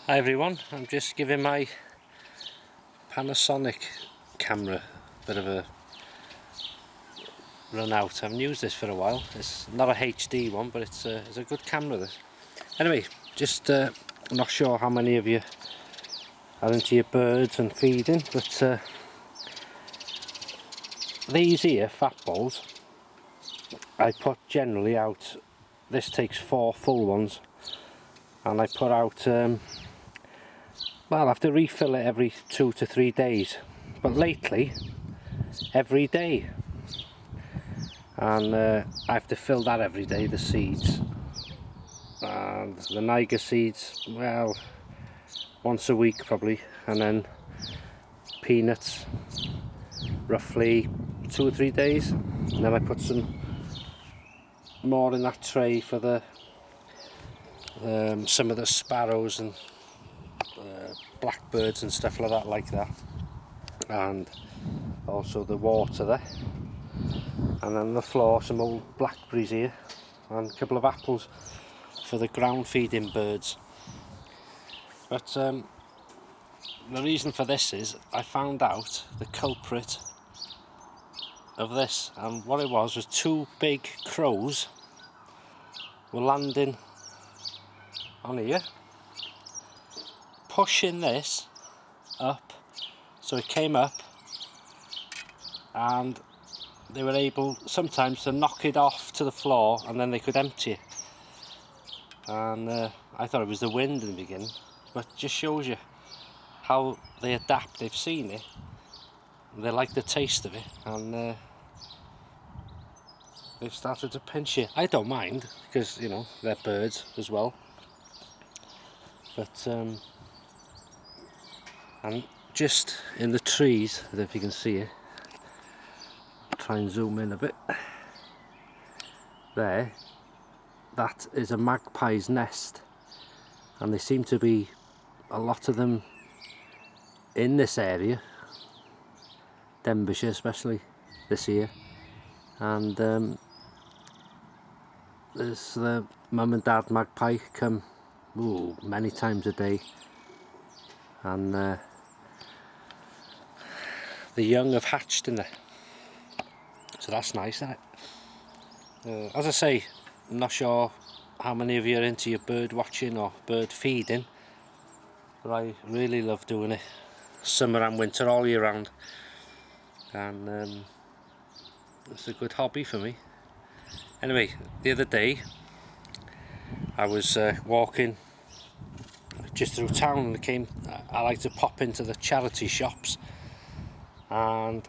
Hi everyone, I'm just giving my Panasonic camera a bit of a run out. I haven't used this for a while. It's not a HD one, but it's a good camera this. Anyway, just not sure how many of you are into your birds and feeding, but these here, fat balls, I put generally out, this takes 4 full ones, and I put out, well, I have to refill it every 2 to 3 days, but lately, every day. And I have to fill that every day, the seeds. And the Niger seeds, well, once a week probably, and then peanuts, roughly 2 or 3 days. And then I put some more in that tray for the some of the sparrows and blackbirds and stuff like that, and also the water there. And then on the floor some old blackberries here and a couple of apples for the ground feeding birds. But the reason for this is I found out the culprit of this, and what it was 2 big crows were landing on here, pushing this up, so it came up, and they were able sometimes to knock it off to the floor and then they could empty it. And I thought it was the wind in the beginning, but it just shows you how they adapt. They've seen it, they like the taste of it, and they've started to pinch it. I don't mind, because you know they're birds as well. But and just in the trees, I don't know if you can see it, try and zoom in a bit there, that is a magpie's nest, and there seem to be a lot of them in this area, Denbighshire especially this year. And there's the mum and dad magpie come many times a day, and the young have hatched in there, so that's nice, isn't it? As I say, I'm not sure how many of you are into your bird watching or bird feeding, but I really love doing it summer and winter, all year round, and it's a good hobby for me. Anyway, the other day I was walking just through town, and I like to pop into the charity shops, and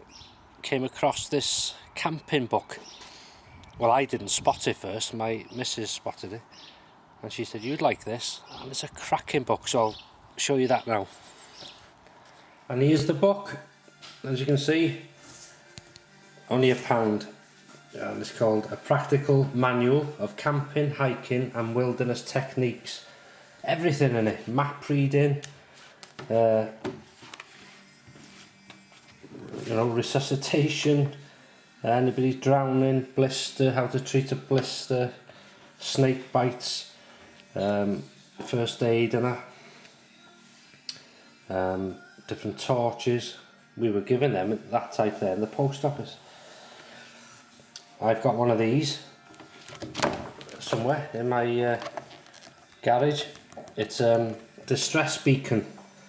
came across this camping book. Well, I didn't spot it first, my missus spotted it, and she said, "You'd like this," and it's a cracking book, so I'll show you that now. And here's the book, as you can see, only £1, and it's called A Practical Manual of Camping, Hiking and Wilderness Techniques. Everything in it, map reading, resuscitation, anybody drowning, blister, how to treat a blister, snake bites, first aid and that, different torches. We were given them, that type there, in the post office. I've got one of these somewhere in my garage. It's distress beacon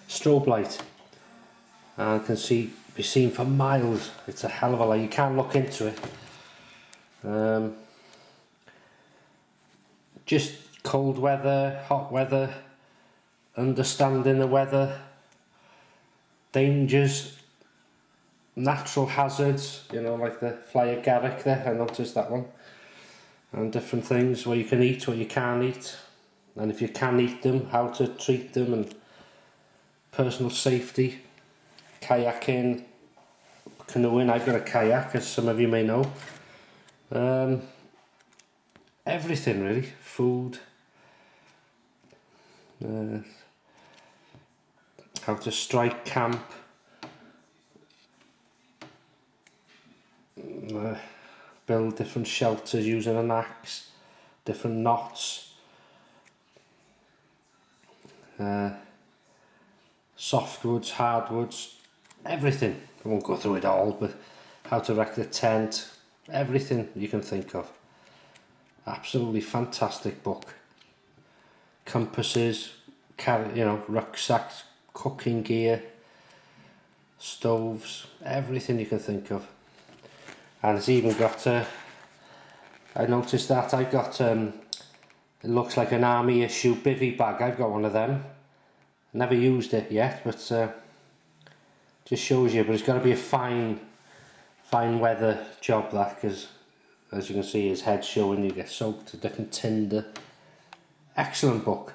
strobe light, and can be seen for miles. It's a hell of a light, you can't look into it. Just cold weather, hot weather, understanding the weather, dangers, natural hazards, like the fly agaric there, I noticed that one, and different things, where you can eat, what you can't eat, and if you can eat them, how to treat them, and personal safety, kayaking, canoeing. I've got a kayak, as some of you may know. Everything really, food, how to strike camp, build different shelters using an axe, different knots, softwoods, hardwoods, everything. I won't go through it all, but how to wreck the tent, everything you can think of. Absolutely fantastic book. Compasses, rucksacks, cooking gear, stoves, everything you can think of. And it's even got I noticed that I got it looks like an army issue bivvy bag. I've got one of them. Never used it yet, but just shows you. But it's got to be a fine weather job, that, because as you can see his head showing, you get soaked to different tinder. Excellent book.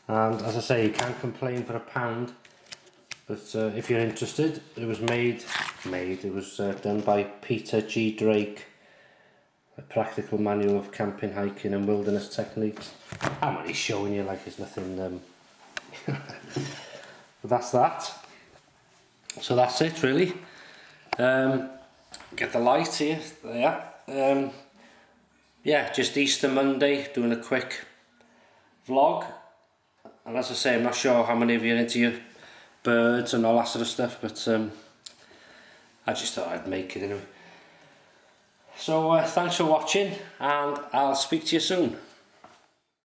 And as I say, you can't complain for £1. But if you're interested, it was it was done by Peter G. Drake, A Practical Manual of Camping, Hiking and Wilderness Techniques. I'm only showing you like it's nothing, but that's that. So that's it really. Get the light here, there. Yeah, just Easter Monday, doing a quick vlog. And as I say, I'm not sure how many of you are into your birds and all that sort of stuff, but I just thought I'd make it anyway. So thanks for watching, and I'll speak to you soon.